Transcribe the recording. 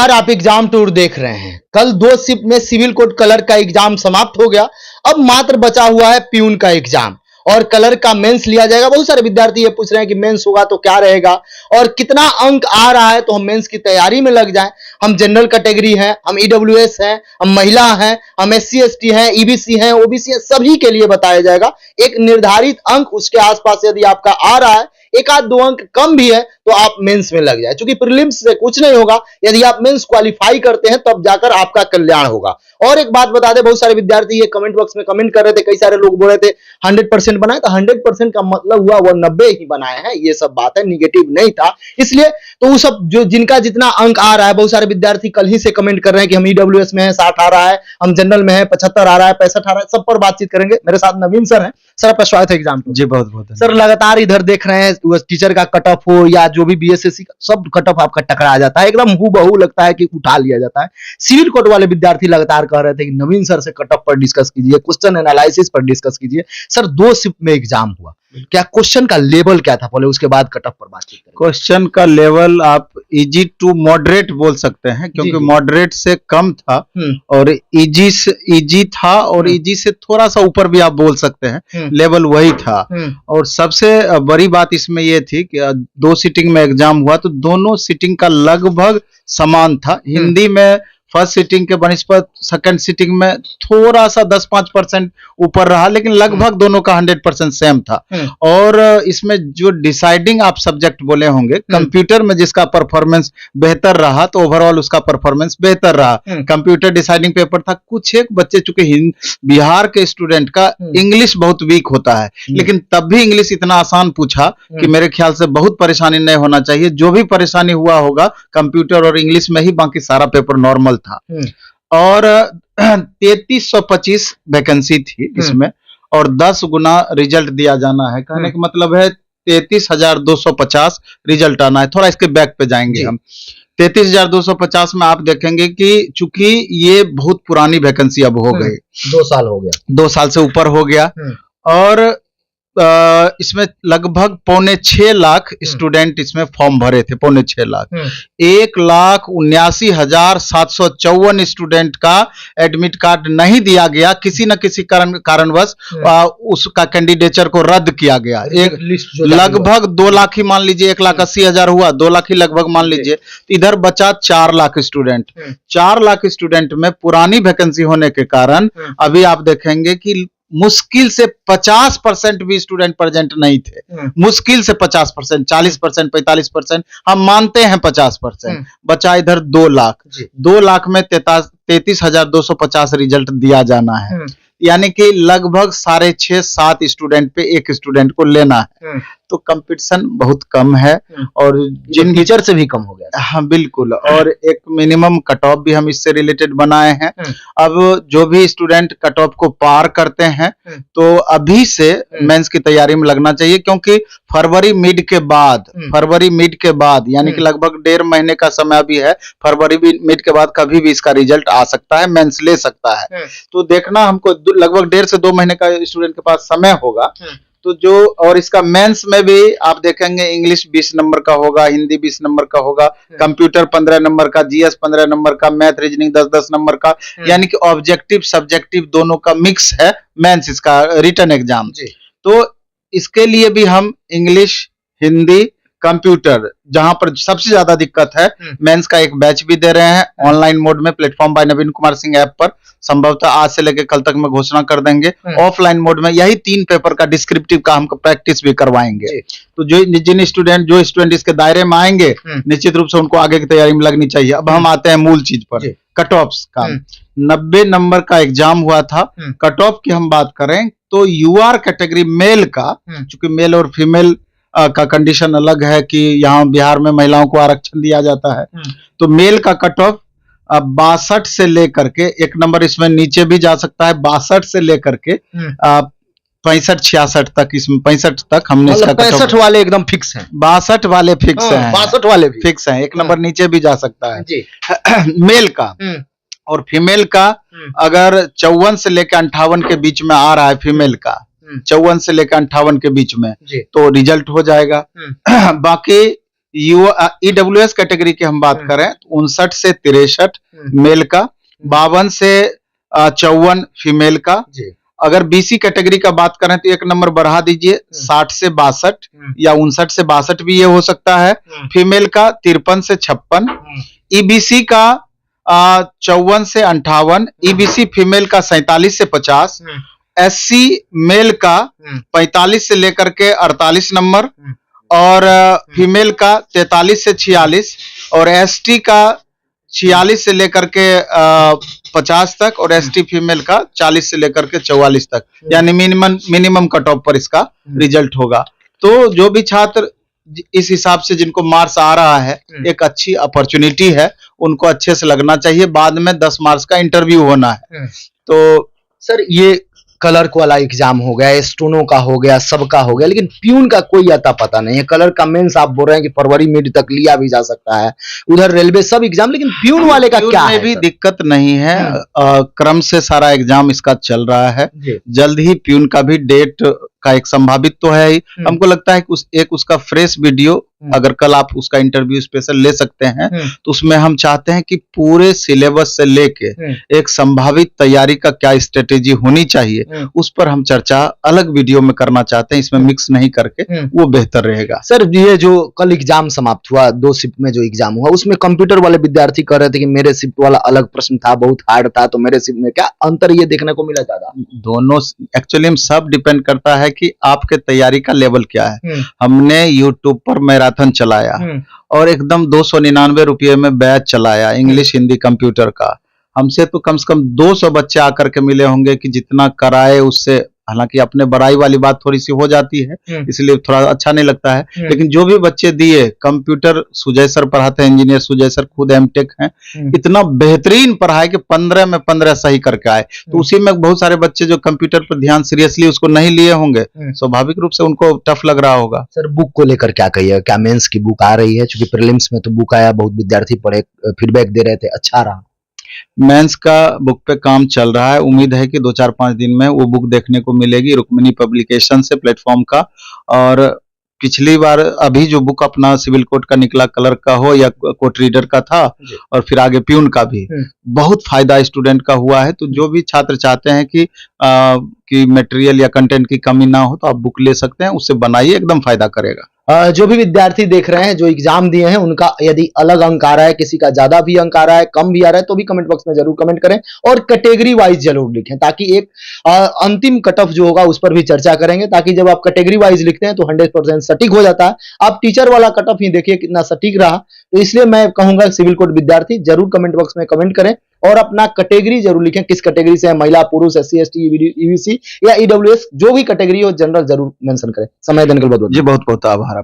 लगातार आप exam tour देख रहे हैं। कल 2 शिफ्ट में सिविल कोड कलर का एग्जाम समाप्त हो गया। अब मात्र बचा हुआ है प्यून का एग्जाम और कलर का मेंस लिया जाएगा। बहुत सारे विद्यार्थी ये पूछ रहे हैं कि मेंस होगा तो क्या रहेगा और कितना अंक आ रहा है तो हम मेंस की तैयारी में लग जाएं। हम जनरल कैटेगरी हैं, हम ईडब्ल्यूएस हैं, हम महिला हैं, हम एससी एसटी हैं, ईबीसी हैं, ओबीसी हैं, सभी के लिए बताया जाएगा। एक निर्धारित अंक उसके आसपास यदि आपका आ रहा है, एक आध 2 अंक कम भी है तो आप मेंस में लग जाए, क्योंकि प्रीलिम्स से कुछ नहीं होगा। यदि आप मेंस क्वालिफाई करते हैं तब जाकर आपका कल्याण होगा। और एक बात बता दें, बहुत सारे विद्यार्थी ये कमेंट बॉक्स में कमेंट कर रहे थे, कई सारे लोग बोल रहे थे 100% बनाए, तो 100% का मतलब हुआ वो 90 ही बनाए हैं। ये सब बात है, निगेटिव नहीं था। इसलिए तो वो सब जो जिनका जितना अंक आ रहा है, बहुत सारे विद्यार्थी कल ही से कमेंट कर रहे हैं कि हम ईडब्ल्यूएस में है 60 आ रहा है, हम जनरल में है 75 आ रहा है, 65 आ रहा है, सब पर बातचीत करेंगे। मेरे साथ नवीन सर हैं। सर आपका स्वागत है एग्जाम जी बहुत बहुत सर। लगातार इधर देख रहे हैं टीचर का कट ऑफ हो या जो भी बीएसएससी का, सब कट ऑफ आपका टकरा जाता है, एकदम हूबहू लगता है कि उठा लिया जाता है। सिविल कोड वाले विद्यार्थी लगातार कह रहे थे कि नवीन सर से कट ऑफ पर डिस्कस कीजिए, क्वेश्चन एनालिसिस पर डिस्कस कीजिए। सर 2 शिफ्ट में एग्जाम हुआ, क्या क्वेश्चन का लेवल क्या था पहले, उसके बाद कट ऑफ पर बातचीत करेंगे। क्वेश्चन का लेवल आप इजी टू मॉडरेट बोल सकते हैं, क्योंकि मॉडरेट से कम था और इजी था और इजी से थोड़ा सा ऊपर भी आप बोल सकते हैं, लेवल वही था। और सबसे बड़ी बात इसमें यह थी कि 2 सीटिंग में एग्जाम हुआ तो दोनों सीटिंग का लगभग समान था। हिंदी में फर्स्ट सीटिंग के बनिस्पत सेकंड सीटिंग में थोड़ा सा 10-5% ऊपर रहा, लेकिन लगभग दोनों का 100% सेम था। और इसमें जो डिसाइडिंग आप सब्जेक्ट बोले होंगे, कंप्यूटर में जिसका परफॉर्मेंस बेहतर रहा तो ओवरऑल उसका परफॉर्मेंस बेहतर रहा। कंप्यूटर डिसाइडिंग पेपर था। कुछ एक बच्चे, चूंकि बिहार के स्टूडेंट का इंग्लिश बहुत वीक होता है, लेकिन तब भी इंग्लिश इतना आसान पूछा कि मेरे ख्याल से बहुत परेशानी नहीं होना चाहिए। जो भी परेशानी हुआ होगा कंप्यूटर और इंग्लिश में ही, बाकी सारा पेपर नॉर्मल था। और 3325 वैकेंसी थी इसमें और 10 गुना रिजल्ट दिया जाना है। कहने का मतलब है 33,250 रिजल्ट आना है। थोड़ा इसके बैक पे जाएंगे हम। 33,250 में आप देखेंगे कि चूंकि ये बहुत पुरानी वैकेंसी अब हो गई, 2 साल हो गया, 2 साल से ऊपर हो गया। और इसमें लगभग 5.25 लाख स्टूडेंट इसमें फॉर्म भरे थे। 5.25 लाख, 1,79,754 स्टूडेंट का एडमिट कार्ड नहीं दिया गया, किसी न किसी कारणवश उसका कैंडिडेचर को रद्द किया गया। एक लगभग 2 लाख ही मान लीजिए, 1,80,000 हुआ, 2 लाख ही लगभग मान लीजिए। इधर बचा 4 लाख स्टूडेंट। 4 लाख स्टूडेंट में पुरानी वैकेंसी होने के कारण अभी आप देखेंगे कि मुश्किल से 50% भी स्टूडेंट प्रेजेंट नहीं थे। मुश्किल से 50%, 40%, 45%, हम मानते हैं 50%। बचा इधर 2 लाख। 2 लाख में 33,250 रिजल्ट दिया जाना है, यानी कि लगभग 6.5-7 स्टूडेंट पे एक स्टूडेंट को लेना है। तो कंपटीशन बहुत कम है और जिन टीचर से भी कम हो गया। हाँ बिल्कुल। और एक मिनिमम कट ऑफ भी हम इससे रिलेटेड बनाए हैं। अब जो भी स्टूडेंट कट ऑफ को पार करते हैं तो अभी से मेंस की तैयारी में लगना चाहिए, क्योंकि फरवरी मिड के बाद यानी कि लगभग 1.5 महीने का समय अभी है। फरवरी मिड के बाद कभी भी इसका रिजल्ट आ सकता है, मेंस ले सकता है। तो देखना हमको लगभग 1.5 से 2 महीने का स्टूडेंट के पास समय होगा। तो जो और इसका मेंस में भी आप देखेंगे इंग्लिश 20 नंबर का होगा, हिंदी 20 नंबर का होगा, कंप्यूटर 15 नंबर का, जीएस 15 नंबर का, मैथ रीजनिंग 10-10 नंबर का, यानी कि ऑब्जेक्टिव सब्जेक्टिव दोनों का मिक्स है मेंस इसका रिटन एग्जाम। तो इसके लिए भी हम इंग्लिश, हिंदी, कंप्यूटर, जहां पर सबसे ज्यादा दिक्कत है, मेंस का एक बैच भी दे रहे हैं ऑनलाइन मोड में, प्लेटफॉर्म बाय नवीन कुमार सिंह ऐप पर। संभवतः आज से लेकर कल तक में घोषणा कर देंगे। ऑफलाइन मोड में यही 3 पेपर का डिस्क्रिप्टिव का हमको प्रैक्टिस भी करवाएंगे। तो जो स्टूडेंट इसके दायरे में आएंगे, निश्चित रूप से उनको आगे की तैयारी में लगनी चाहिए। अब हम आते हैं मूल चीज पर, कट ऑफ का। 90 नंबर का एग्जाम हुआ था। कट ऑफ की हम बात करें तो यूआर कैटेगरी मेल का, चूंकि मेल और फीमेल का कंडीशन अलग है कि यहाँ बिहार में महिलाओं को आरक्षण दिया जाता है, तो मेल का कट ऑफ 62 से लेकर के, 1 नंबर इसमें नीचे भी जा सकता है, 62 से लेकर के 65-66 तक, इसमें 65 तक हमने इसका 65 वाले एकदम फिक्स हैं, 62 वाले फिक्स हैं, 62 वाले भी फिक्स हैं। 1 नंबर नीचे भी जा सकता है मेल का। और फीमेल का अगर 54 से लेकर 58 के बीच में आ रहा है, फीमेल का 54 से लेकर 58 के बीच में, तो रिजल्ट हो जाएगा। बाकी ईडब्ल्यूएस कैटेगरी की हम बात करें तो 59 से 63 मेल का, 52 से 54 फीमेल का। जी अगर बीसी कैटेगरी का बात करें तो एक नंबर बढ़ा दीजिए, 60 से 62 या 59 से 62 भी ये हो सकता है। फीमेल का 53 से 56, ईबीसी का 54 से 58, ईबीसी फीमेल का 47 से 50, एससी मेल का 45 से लेकर के 48 नंबर, और फीमेल का 43 से 46, और एसटी का 46 से लेकर के 50 तक, और एसटी फीमेल का 40 से लेकर के 44 तक, यानी मिनिमम कट ऑफ पर इसका रिजल्ट होगा। तो जो भी छात्र इस हिसाब से जिनको मार्क्स आ रहा है, एक अच्छी अपॉर्चुनिटी है, उनको अच्छे से लगना चाहिए। बाद में 10 मार्क्स का इंटरव्यू होना है। तो सर ये क्लर्क वाला एग्जाम हो गया, स्टोनो का हो गया, सबका हो गया, लेकिन प्यून का कोई अता पता नहीं है। कलर का मेंस आप बोल रहे हैं कि फरवरी मिड तक लिया भी जा सकता है, उधर रेलवे सब एग्जाम, लेकिन प्यून वाले का क्या है? भी दिक्कत नहीं है, क्रम से सारा एग्जाम इसका चल रहा है। जल्द ही प्यून का भी डेट का एक संभावित तो है ही। हमको लगता है कि उसका फ्रेश वीडियो, अगर कल आप उसका इंटरव्यू स्पेशल ले सकते हैं, तो उसमें हम चाहते हैं कि पूरे सिलेबस से लेके एक संभावित तैयारी का क्या स्ट्रेटेजी होनी चाहिए, उस पर हम चर्चा अलग वीडियो में करना चाहते हैं, इसमें मिक्स नहीं करके, वो बेहतर रहेगा। सर ये जो कल एग्जाम समाप्त हुआ, 2 शिफ्ट में जो एग्जाम हुआ, उसमें कंप्यूटर वाले विद्यार्थी कह रहे थे कि मेरे शिफ्ट वाला अलग प्रश्न था, बहुत हार्ड था, तो मेरे शिफ्ट में क्या अंतर ये देखने को मिला ज्यादा? दोनों एक्चुअली सब डिपेंड करता है कि आपके तैयारी का लेवल क्या है। हमने यूट्यूब पर मैराथन चलाया और एकदम 299 रुपये में बैच चलाया, इंग्लिश हिंदी कंप्यूटर का। हमसे तो कम से कम 200 बच्चे आकर के मिले होंगे कि जितना कराए उससे, हालांकि अपने बड़ाई वाली बात थोड़ी सी हो जाती है, इसलिए थोड़ा अच्छा नहीं लगता है, लेकिन जो भी बच्चे दिए, कंप्यूटर सुजय सर पढ़ाते हैं, इंजीनियर सुजय सर खुद एमटेक हैं, इतना बेहतरीन पढ़ाए कि 15 में 15 सही करके आए। तो उसी में बहुत सारे बच्चे जो कंप्यूटर पर ध्यान सीरियसली उसको नहीं लिए होंगे, स्वाभाविक रूप से उनको टफ लग रहा होगा। सर बुक को लेकर क्या कहिए, क्या मेंस की बुक आ रही है? क्योंकि प्रीलिम्स में तो बुक आया, बहुत विद्यार्थी पढ़े, फीडबैक दे रहे थे, अच्छा रहा। मेंस का बुक पे काम चल रहा है, उम्मीद है कि 2-4-5 दिन में वो बुक देखने को मिलेगी रुक्मिणी पब्लिकेशन से, प्लेटफॉर्म का। और पिछली बार अभी जो बुक अपना सिविल कोड का निकला, कलर का हो या कोर्ट रीडर का था, और फिर आगे प्यून का भी बहुत फायदा स्टूडेंट का हुआ है। तो जो भी छात्र चाहते हैं कि मटेरियल या कंटेंट की कमी ना हो, तो आप बुक ले सकते हैं, उससे बनाइए, एकदम फायदा करेगा। जो भी विद्यार्थी देख रहे हैं, जो एग्जाम दिए हैं, उनका यदि अलग अंक आ रहा है, किसी का ज्यादा भी अंक आ रहा है, कम भी आ रहा है, तो भी कमेंट बॉक्स में जरूर कमेंट करें और कैटेगरी वाइज जरूर लिखें, ताकि एक अंतिम कट ऑफ जो होगा उस पर भी चर्चा करेंगे, ताकि जब आप कैटेगरी वाइज लिखते हैं तो 100% सटीक हो जाता है। आप टीचर वाला कट ऑफ ही देखिए कितना सटीक रहा। तो इसलिए मैं कहूंगा सिविल कोड विद्यार्थी जरूर कमेंट बॉक्स में कमेंट करें और अपना कैटेगरी जरूर लिखें, किस कैटेगरी से है, महिला, पुरुष, SC, ST, EBC या EWS, जो भी कैटेगरी हो जनरल जरूर मेंशन करें। समय देने के लिए बहुत बहुत जी, बहुत बहुत आभार।